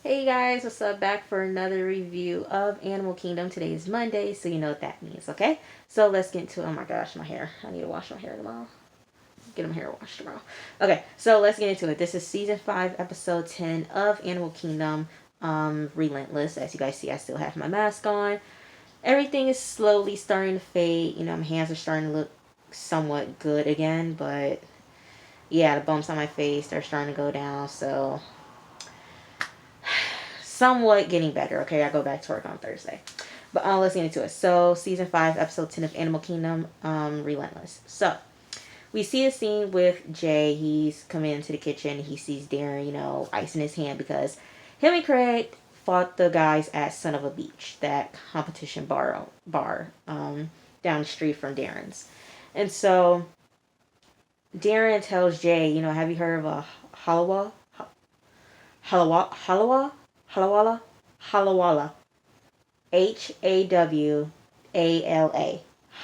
Hey guys, what's up? Back for another review of Animal Kingdom. Today is Monday, so you know what that means, okay? So let's get into it. Oh my gosh, my hair. I need to wash my hair tomorrow. Get my hair washed tomorrow. Okay, so let's get into it. This is season 5, episode 10 of Animal Kingdom, Relentless. As you guys see, I still have my mask on. Everything is slowly starting to fade. You know, my hands are starting to look somewhat good again, but yeah, the bumps on my face are starting to go down, so somewhat getting better. Okay, I go back to work on Thursday. But let's get into it. So, season 5, episode 10 of Animal Kingdom, Relentless. So, we see a scene with Jay. He's coming into the kitchen. He sees Darren, ice in his hand because him and Craig fought the guys at Son of a Beach, that competition bar down the street from Darren's. And so, Darren tells Jay, have you heard of a halawa? Halawa? Halawala? Halawala. Hawala.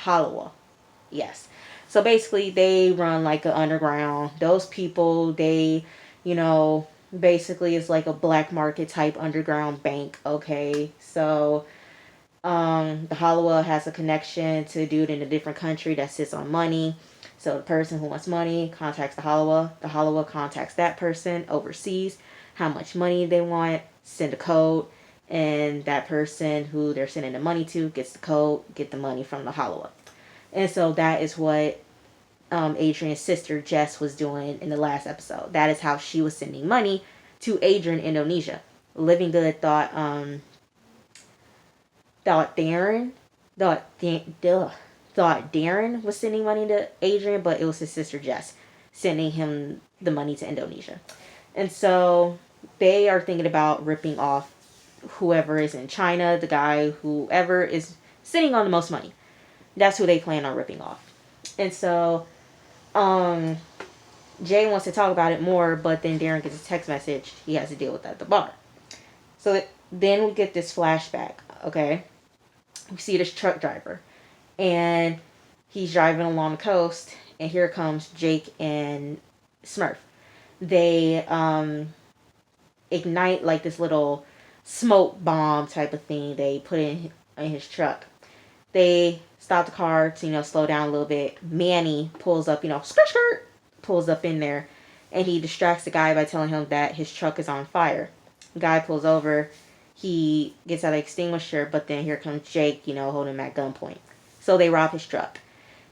Halawa. Yes. So basically, they run like an underground. Those people, basically it's like a black market type underground bank. Okay. So, the Halawa has a connection to a dude in a different country that sits on money. So the person who wants money contacts the Halawa. The Halawa contacts that person overseas, how much money they want, send a code, and that person who they're sending the money to gets the code, get the money from the Halawa. And so that is what Adrian's sister Jess was doing in the last episode. That is how she was sending money to Adrian, Indonesia. Living Good thought Darren thought Darren was sending money to Adrian, but it was his sister Jess sending him the money to Indonesia. And so they are thinking about ripping off whoever is in China, the guy, whoever is sitting on the most money. That's who they plan on ripping off. And so Jay wants to talk about it more, but then Darren gets a text message he has to deal with at the bar. So then we get this flashback, okay? We see this truck driver, and he's driving along the coast, and here comes Jake and Smurf. They ignite like this little smoke bomb type of thing they put in his truck. They stop the car to, slow down a little bit. Manny pulls up, skirt, pulls up in there, and he distracts the guy by telling him that his truck is on fire. The guy pulls over. He gets out of the extinguisher, but then here comes Jake, holding him at gunpoint. So they rob his truck.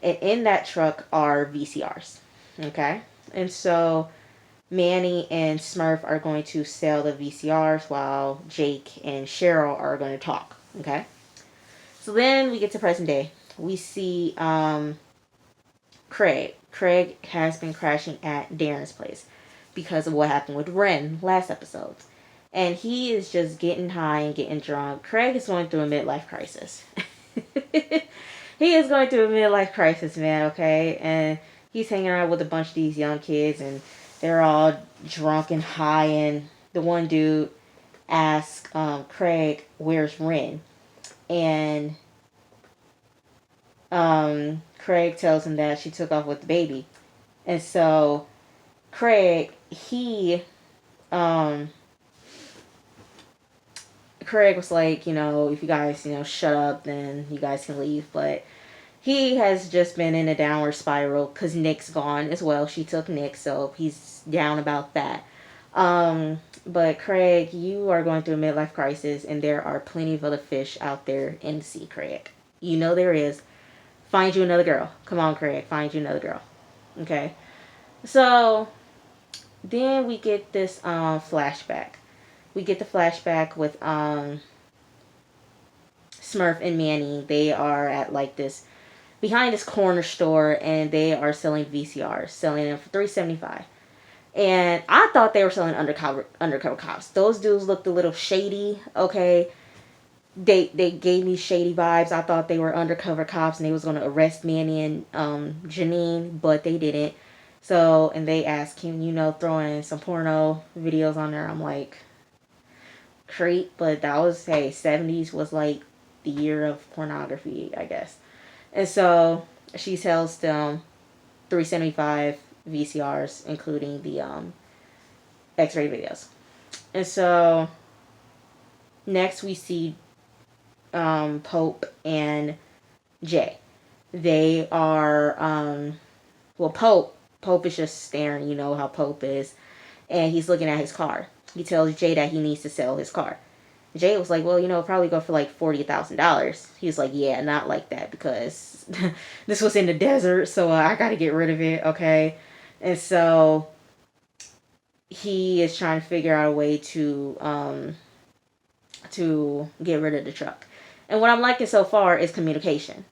And in that truck are VCRs. Okay? And so Manny and Smurf are going to sell the VCRs while Jake and Cheryl are going to talk. Okay? So then we get to present day. We see Craig. Craig has been crashing at Darren's place because of what happened with Ren last episode. And he is just getting high and getting drunk. Craig is going through a midlife crisis. He is going through a midlife crisis, man, okay? And he's hanging out with a bunch of these young kids, and they're all drunk and high. And the one dude asks Craig, where's Ren? And Craig tells him that she took off with the baby. And so Craig was like, if you guys, shut up, then you guys can leave. But he has just been in a downward spiral because Nick's gone as well. She took Nick, so he's down about that. But Craig, you are going through a midlife crisis, and there are plenty of other fish out there in the sea, Craig. You know there is. Find you another girl. Come on, Craig. Find you another girl. Okay? So, then we get this flashback. We get the flashback with Smurf and Manny. They are at like this behind this corner store, and they are selling VCRs, selling them for $3.75. And I thought they were selling undercover cops. Those dudes looked a little shady. Okay, they gave me shady vibes. I thought they were undercover cops and they was gonna arrest Manny and Janine, but they didn't. So, and they asked him, throw in some porno videos on there. I'm like, great, but that was, hey, 70s was like the year of pornography, I guess. And so she sells them $3.75 VCRs, including the X-ray videos. And so Next, we see Pope and Jay. They are well, Pope is just staring. You know how Pope is, and he's looking at his car. He tells Jay that he needs to sell his car. Jay was like, well, probably go for like $40,000. He's like, yeah, not like that, because this was in the desert, so I got to get rid of it, okay? And so he is trying to figure out a way to get rid of the truck. And what I'm liking so far is communication,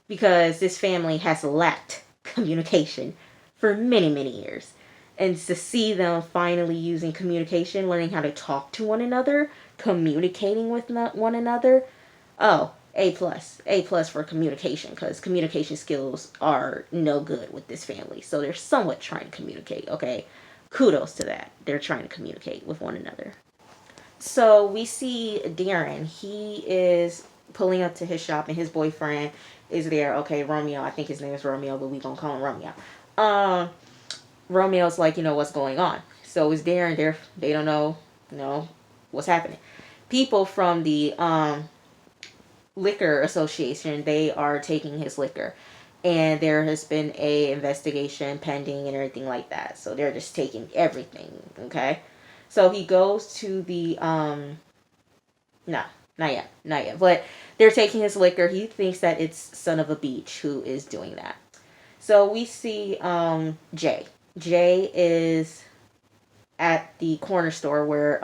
because this family has lacked communication for many, many years. And to see them finally using communication, learning how to talk to one another, communicating with one another, oh, A plus. A plus for communication, because communication skills are no good with this family. So they're somewhat trying to communicate, okay? Kudos to that. They're trying to communicate with one another. So we see Darren. He is pulling up to his shop, and his boyfriend is there. Okay, Romeo. I think his name is Romeo, but we gonna call him Romeo. Romeo's like, what's going on? So is Darren there? They don't know, what's happening. People from the liquor association, they are taking his liquor, and there has been a investigation pending and everything like that. So they're just taking everything. Okay, so he goes to the no, not yet, but they're taking his liquor. He thinks that it's Son of a Beach who is doing that. So we see Jay. Jay is at the corner store where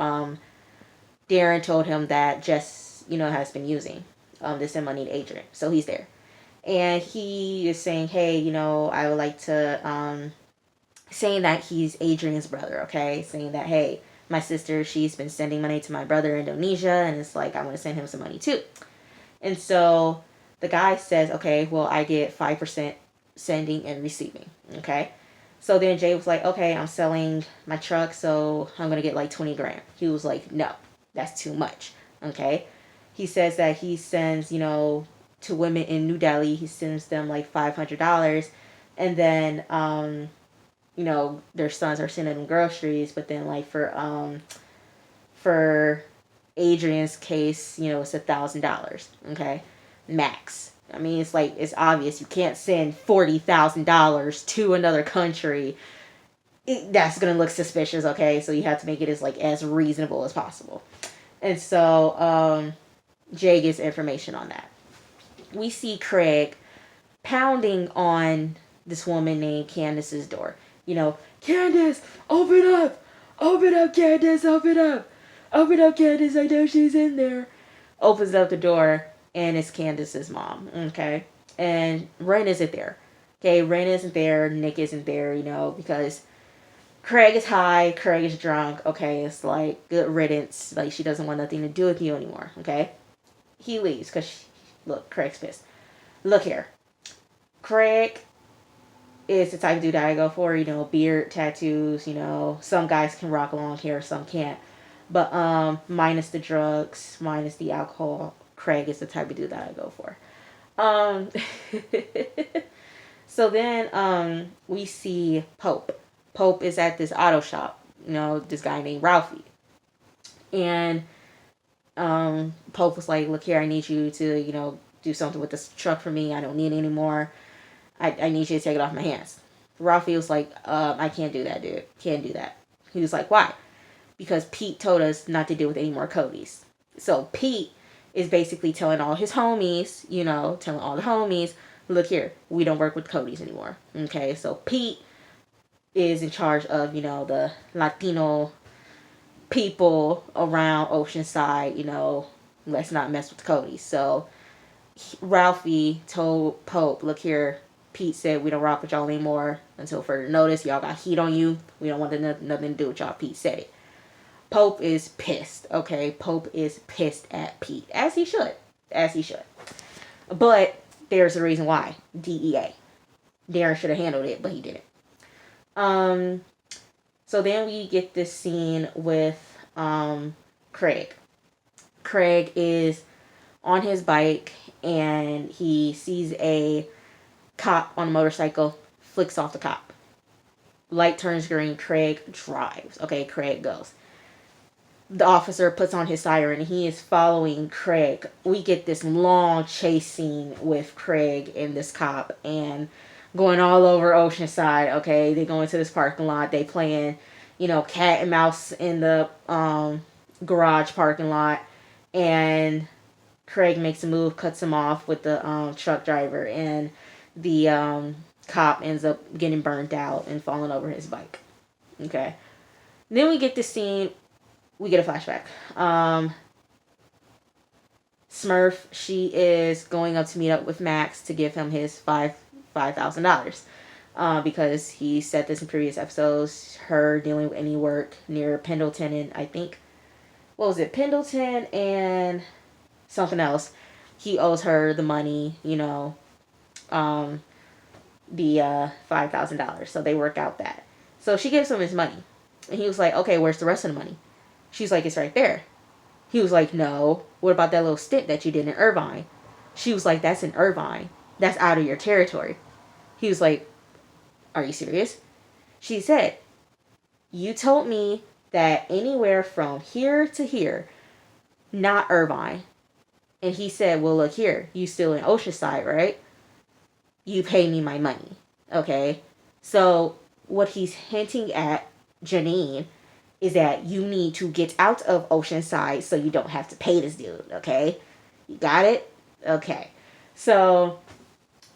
Darren told him that Jess, has been using to send money to Adrian. So he's there. And he is saying, hey, I would like to, saying that he's Adrian's brother, okay? Saying that, hey, my sister, she's been sending money to my brother in Indonesia, and it's like, I want to send him some money too. And so the guy says, okay, well, I get 5% sending and receiving, okay? So then Jay was like, okay, I'm selling my truck, so I'm going to get like 20 grand. He was like, no, that's too much. Okay. He says that he sends, to women in New Delhi, he sends them like $500. And then, their sons are sending them groceries. But then like for Adrian's case, it's $1,000. Okay. Max. I mean, it's obvious. You can't send $40,000 to another country. That's going to look suspicious, okay? So you have to make it as reasonable as possible. And so Jay gets information on that. We see Craig pounding on this woman named Candace's door. Candace, open up! Open up, Candace, open up! Open up, Candace, I know she's in there. Opens up the door. And it's Candace's mom, okay? And Ren isn't there. Okay, Ren isn't there, Nick isn't there, because Craig is high, Craig is drunk, okay? It's like, good riddance. Like, she doesn't want nothing to do with you anymore, okay? He leaves, because, look, Craig's pissed. Look here. Craig is the type of dude that I go for, beard, tattoos, some guys can rock long hair, some can't. But, minus the drugs, minus the alcohol, Craig is the type of dude that I go for. So then we see Pope. Pope is at this auto shop. This guy named Ralphie. And Pope was like, look here, I need you to, do something with this truck for me. I don't need it anymore. I need you to take it off my hands. Ralphie was like, I can't do that, dude. Can't do that. He was like, why? Because Pete told us not to deal with any more Codys. So Pete is basically telling all his homies, telling all the homies, look here, we don't work with Codys anymore. Okay, so Pete is in charge of, the Latino people around Oceanside, let's not mess with Codys. So Ralphie told Pope, look here, Pete said we don't rock with y'all anymore until further notice. Y'all got heat on you. We don't want nothing to do with y'all. Pete said it. Pope is pissed, okay? Pope is pissed at Pete, as he should. As he should. But there's a reason why. DEA. Darren should have handled it, but he didn't. So then we get this scene with Craig. Craig is on his bike, and he sees a cop on a motorcycle, flicks off the cop. Light turns green, Craig drives. Okay, Craig goes. The officer puts on his siren and he is following Craig. We get this long chase scene with Craig and this cop and going all over Oceanside. Okay, they go into this parking lot. They playing, cat and mouse in the garage parking lot, and Craig makes a move, cuts him off with the truck driver, and the cop ends up getting burnt out and falling over his bike. Okay. Then we get this scene. We get a flashback. Smurf, she is going up to meet up with Max to give him his $5,000. Because he said this in previous episodes. Her dealing with any work near Pendleton and I think, what was it? Pendleton and something else. He owes her the money, the $5,000. So they work out that. So she gives him his money. And he was like, okay, where's the rest of the money? She's like, it's right there. He was like, no. What about that little stint that you did in Irvine? She was like, that's in Irvine. That's out of your territory. He was like, are you serious? She said, you told me that anywhere from here to here, not Irvine. And he said, well, look here. You still in Oceanside, right? You pay me my money. Okay? So what he's hinting at, Janine, is that you need to get out of Oceanside so you don't have to pay this dude. Okay? You got it? Okay. So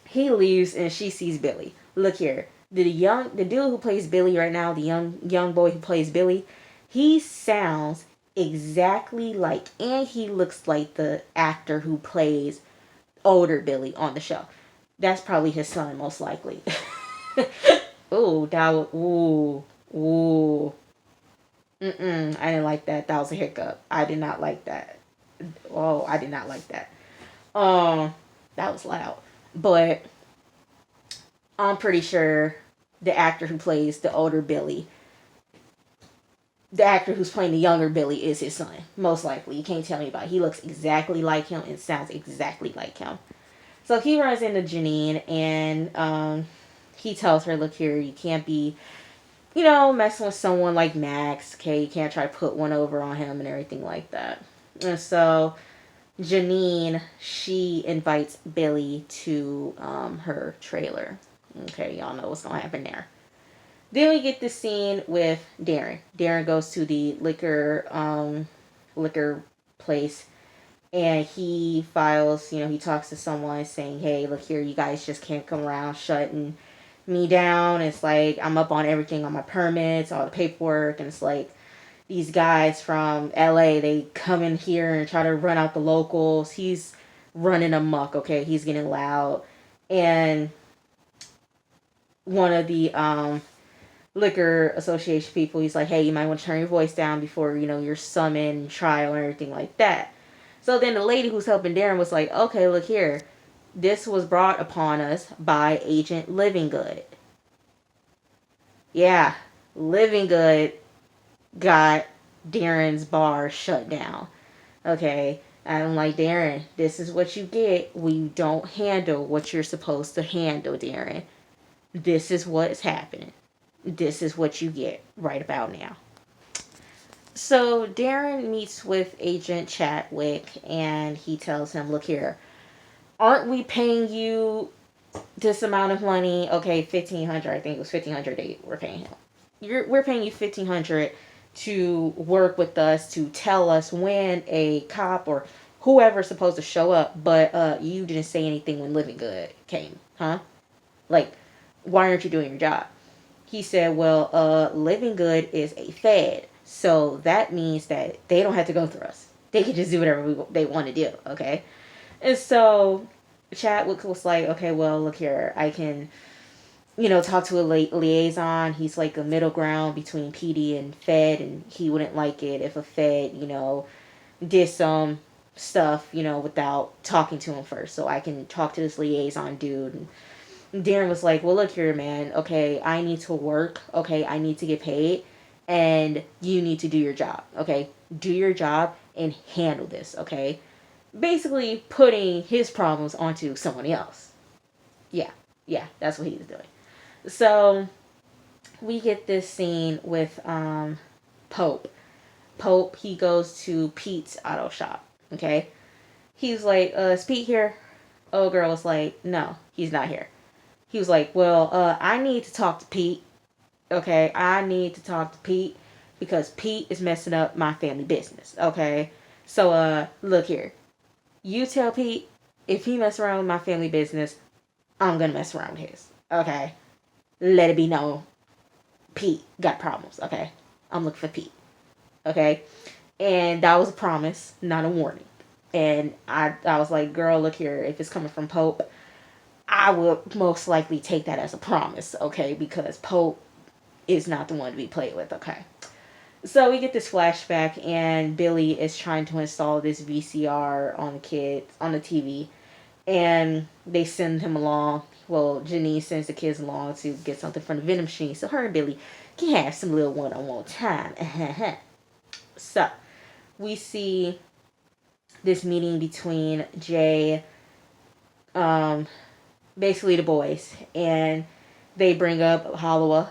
he leaves and she sees Billy. Look here. The dude who plays Billy right now, the young boy who plays Billy, he sounds exactly like, and he looks like the actor who plays older Billy on the show. That's probably his son, most likely. Ooh, ooh. I didn't like that. That was a hiccup. I did not like that. Oh, I did not like that. That was loud. But I'm pretty sure the actor who plays the older Billy, the actor who's playing the younger Billy is his son. Most likely. You can't tell me about it. He looks exactly like him and sounds exactly like him. So he runs into Janine and he tells her, look here, you can't be, messing with someone like Max. Okay, you can't try to put one over on him and everything like that. And so Janine, she invites Billy to her trailer. Okay, y'all know what's gonna happen there. Then we get this scene with Darren. Darren goes to the liquor place, and he files, he talks to someone saying, hey, look here, you guys just can't come around shutting me down. It's like, I'm up on everything, on my permits, all the paperwork, and it's like, these guys from LA, they come in here and try to run out the locals. He's running amok, okay? He's getting loud. And one of the liquor association people, he's like, hey, you might want to turn your voice down before, you're summoned, trial, and everything like that. So then the lady who's helping Darren was like, okay, look here. This was brought upon us by Agent Living Good. Yeah, Living Good got Darren's bar shut down. Okay, I'm like, Darren, this is what you get when you don't handle what you're supposed to handle, Darren. This is what's happening. This is what you get right about now. So Darren meets with Agent Chadwick and he tells him, look here, aren't we paying you this amount of money? Okay, $1,500. I think it was $1,500 we're paying him. We're paying you $1,500 to work with us, to tell us when a cop or whoever's supposed to show up, but you didn't say anything when Living Good came, huh? Like, why aren't you doing your job? He said, well, Living Good is a fed, so that means that they don't have to go through us. They can just do whatever they want to do, okay? And so Chadwick was like, okay, well, look here, I can, talk to a liaison. He's like a middle ground between PD and Fed, and he wouldn't like it if a Fed, did some stuff, without talking to him first. So I can talk to this liaison dude. And Darren was like, well, look here, man. Okay, I need to work. Okay, I need to get paid. And you need to do your job. Okay, do your job and handle this. Okay, basically putting his problems onto someone else. Yeah, that's what he was doing. So we get this scene with Pope. Pope, he goes to Pete's auto shop. Okay. He was like, is Pete here? Old girl was like, no, he's not here. He was like, well, I need to talk to Pete. Okay, I need to talk to Pete because Pete is messing up my family business. Okay, so look here. You tell Pete if he mess around with my family business, I'm gonna mess around with his. Okay, let it be known. Pete got problems. Okay, I'm looking for Pete. Okay, and that was a promise, not a warning. And I was like, girl, look here. If it's coming from Pope, I would most likely take that as a promise. Okay, because Pope is not the one to be played with. Okay. So we get this flashback, and Billy is trying to install this VCR on the TV, and they send him along. Well, Janine sends the kids along to get something from the vending machine, so her and Billy can have some little one-on-one time. So we see this meeting between Jay, basically the boys, and they bring up Halwala.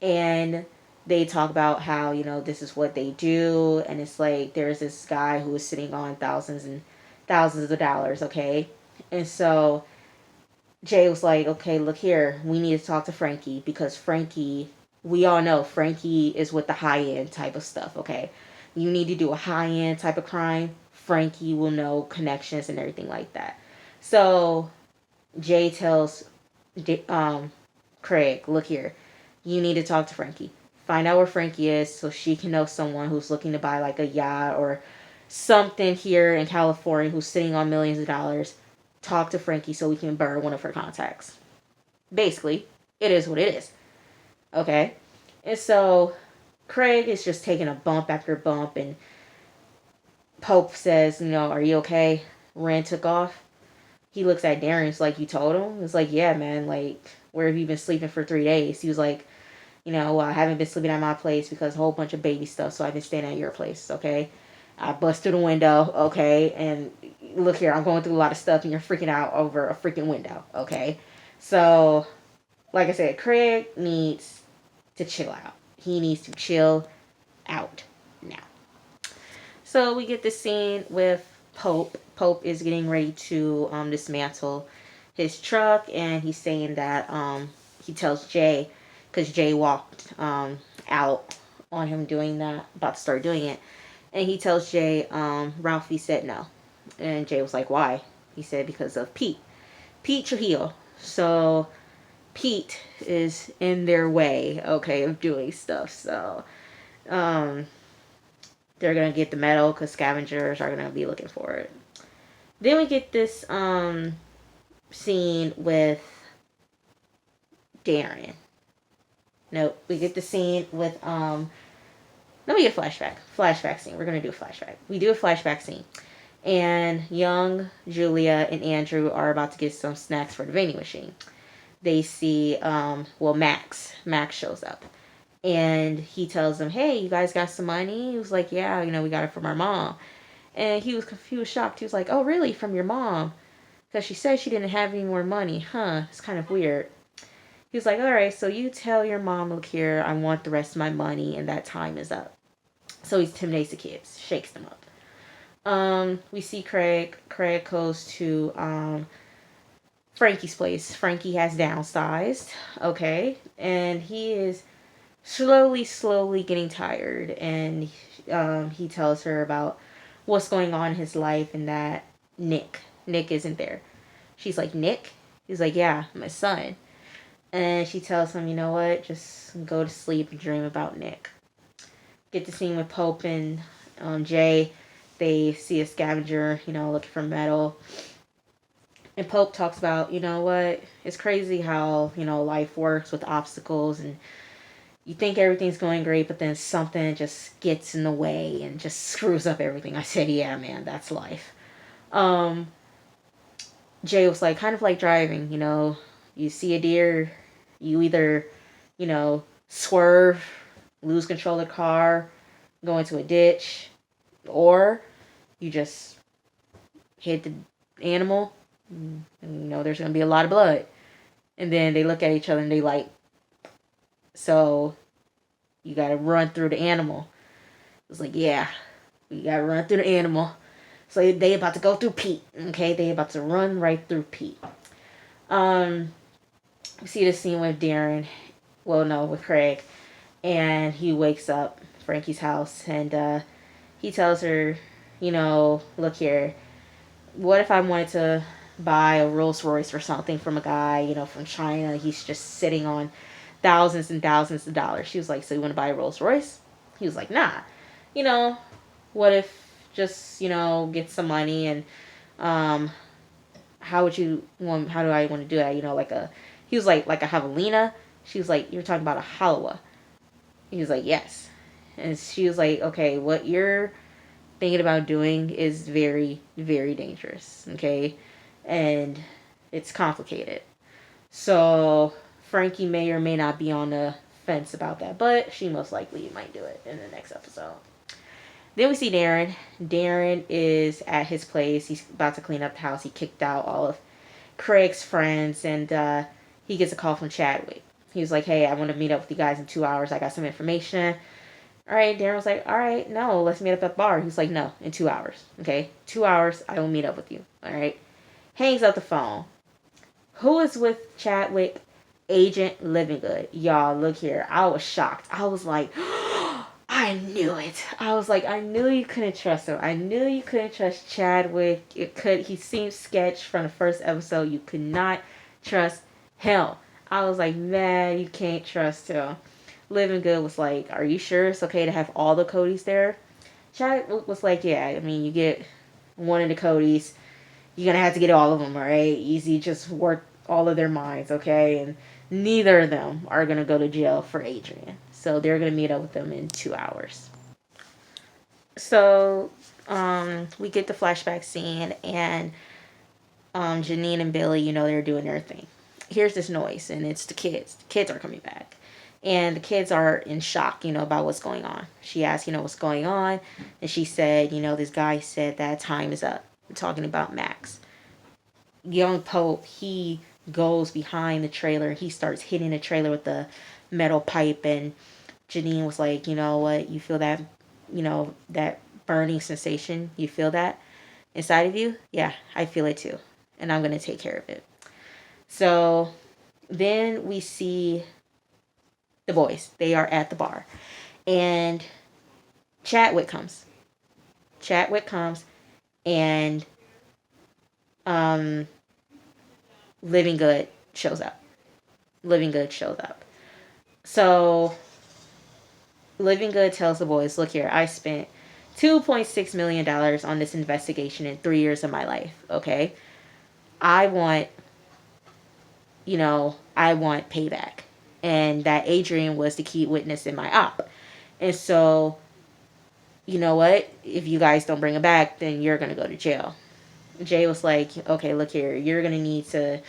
And they talk about how, this is what they do. And it's like, there's this guy who is sitting on thousands and thousands of dollars, okay? And so Jay was like, okay, look here. We need to talk to Frankie because Frankie, we all know Frankie is with the high-end type of stuff, okay? You need to do a high-end type of crime. Frankie will know connections and everything like that. So Jay tells Craig, look here, you need to talk to Frankie. Find out where Frankie is so she can know someone who's looking to buy like a yacht or something here in California who's sitting on millions of dollars. Talk to Frankie so we can burn one of her contacts. Basically, it is what it is. Okay? And so Craig is just taking a bump after bump, and Pope says, are you okay? Rand took off. He looks at Darren. It's like, you told him? It's like, yeah, man. Like, where have you been sleeping for 3 days? He was like, I haven't been sleeping at my place because a whole bunch of baby stuff. So I've been staying at your place. Okay. I bust through the window. Okay. And look here, I'm going through a lot of stuff and you're freaking out over a freaking window. Okay. So, like I said, Craig needs to chill out. He needs to chill out now. So we get this scene with Pope. Pope is getting ready to dismantle his truck, and he's saying that he tells Jay, because Jay walked out on him doing that, about to start doing it, and he tells Jay, Ralphie said no. And Jay was like, why? He said, because of Pete. Pete Trujillo. So Pete is in their way, okay, of doing stuff. So they're going to get the medal because scavengers are going to be looking for it. Then we get this scene with Darren. No, we get the scene with no, we get a flashback scene. We're gonna do a flashback. We do a flashback scene, and young Julia and Andrew are about to get some snacks for the vending machine. They see Max shows up, and he tells them, hey, you guys got some money? He was like, yeah, we got it from our mom. And he was shocked. He was like, oh, really? From your mom? Because she said she didn't have any more money. Huh, it's kind of weird. He was like, all right, so you tell your mom, look here, I want the rest of my money, and that time is up. So he intimidates the kids, shakes them up. We see Craig. Craig goes to Frankie's place. Frankie has downsized, okay? And he is slowly getting tired, and he tells her about what's going on in his life and that Nick isn't there. She's like, Nick? He's like, yeah, my son. And she tells him, you know what, just go to sleep and dream about Nick. Get the scene with Pope and Jay. They see a scavenger, looking for metal. And Pope talks about, you know what, it's crazy how, life works with obstacles, and you think everything's going great, but then something just gets in the way and just screws up everything. I said, yeah, man, that's life. Jay was like, kind of like driving, you see a deer, you either, swerve, lose control of the car, go into a ditch, or you just hit the animal, and there's going to be a lot of blood. And then they look at each other and they like, so You gotta run through the animal. It's like, yeah, you gotta run through the animal. So they about to go through Pete. Okay, they about to run right through Pete. We see the scene with Darren. Well, no, with Craig, and he wakes up Frankie's house, and he tells her, look here, what if I wanted to buy a Rolls Royce or something from a guy, from China? He's just sitting on thousands and thousands of dollars. She was like, so you want to buy a Rolls Royce? He was like, nah. What if just, get some money and how do I want to do that? He was like a javelina. She was like, you're talking about a halwa. He was like, yes. And she was like, okay, what you're thinking about doing is very, very dangerous. Okay. And it's complicated. So Frankie may or may not be on the fence about that, but she most likely might do it in the next episode. Then we see Darren. Darren is at his place. He's about to clean up the house. He kicked out all of Craig's friends, and he gets a call from Chadwick. He was like, hey, I want to meet up with you guys in 2 hours. I got some information. All right, Darren was like, all right, no, let's meet up at the bar. He's like, no, in 2 hours. Okay, 2 hours, I will meet up with you. All right. Hangs up the phone. Who is with Chadwick? Agent Livingood. Y'all, look here. I was shocked. I was like, I knew it. I was like, I knew you couldn't trust him. I knew you couldn't trust Chadwick. He seemed sketch from the first episode. You could not trust him. I was like, man, you can't trust him. Livingood was like, are you sure it's okay to have all the Codys there? Chadwick was like, yeah, I mean, you get one of the Codys, you're going to have to get all of them, all right? Easy, just work all of their minds, okay? And neither of them are going to go to jail for Adrian. So they're going to meet up with them in 2 hours. So we get the flashback scene, and Janine and Billy, they're doing their thing. Here's this noise, and it's the kids. The kids are coming back. And the kids are in shock, about what's going on. She asked, what's going on. And she said, this guy said that time is up. We're talking about Max. Young Pope, he goes behind the trailer. He starts hitting the trailer with the metal pipe. And Janine was like, you know what? You feel that, that burning sensation? You feel that inside of you? Yeah, I feel it too. And I'm going to take care of it. So then we see the boys. They are at the bar. And Chadwick comes. And Livingood shows up. So Livingood tells the boys, look here, I spent $2.6 million on this investigation in 3 years of my life, okay? I want payback. And that Adrian was the key witness in my op. And so, you know what? If you guys don't bring him back, then you're going to go to jail. Jay was like, okay, look here. You're going to need to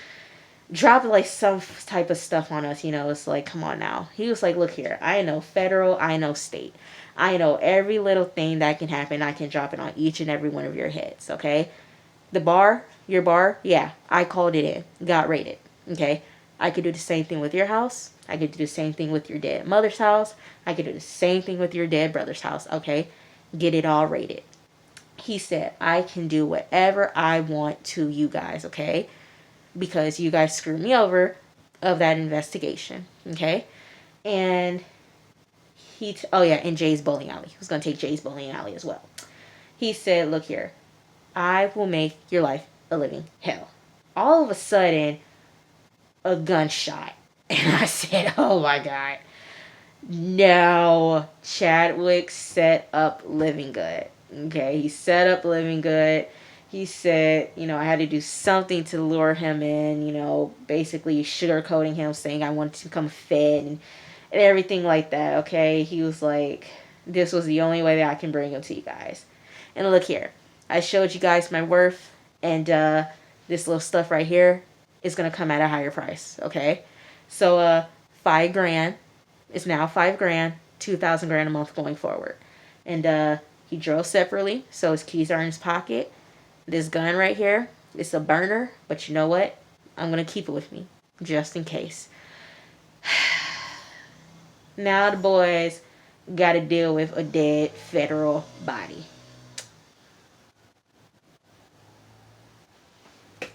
drop like some type of stuff on us. It's like, come on now. He was like, look here. I know federal. I know state. I know every little thing that can happen. I can drop it on each and every one of your heads. Okay. Your bar. Yeah. I called it in. Got raided. Okay. I could do the same thing with your house. I could do the same thing with your dead mother's house. I could do the same thing with your dead brother's house. Okay. Get it all rated. He said, I can do whatever I want to you guys. Okay. Because you guys screwed me over of that investigation. Okay. And and Jay's bowling alley. He was going to take Jay's bowling alley as well. He said, look here. I will make your life a living hell. All of a sudden, a gunshot. And I said, oh my God. No. Chadwick set up Livingood. Okay. He set up Livingood. He said, I had to do something to lure him in, basically sugarcoating him, saying I wanted to become fed and everything like that. Okay. He was like, this was the only way that I can bring him to you guys. And look here. I showed you guys my worth. And this little stuff right here is going to come at a higher price. Okay. So $5,000 is now $5,000, $2,000 a month going forward. And he drove separately, so his keys are in his pocket. This gun right here, it's a burner, but you know what? I'm going to keep it with me, just in case. Now the boys got to deal with a dead federal body.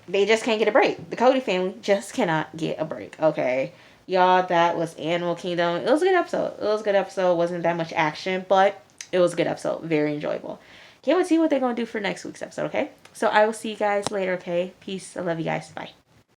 They just can't get a break. The Cody family just cannot get a break. Okay, y'all, that was Animal Kingdom. It was a good episode. It was a good episode. Wasn't that much action, but it was a good episode. Very enjoyable. Can't wait to see what they're gonna do for next week's episode. Okay, so I will see you guys later. Okay, peace. I love you guys. Bye.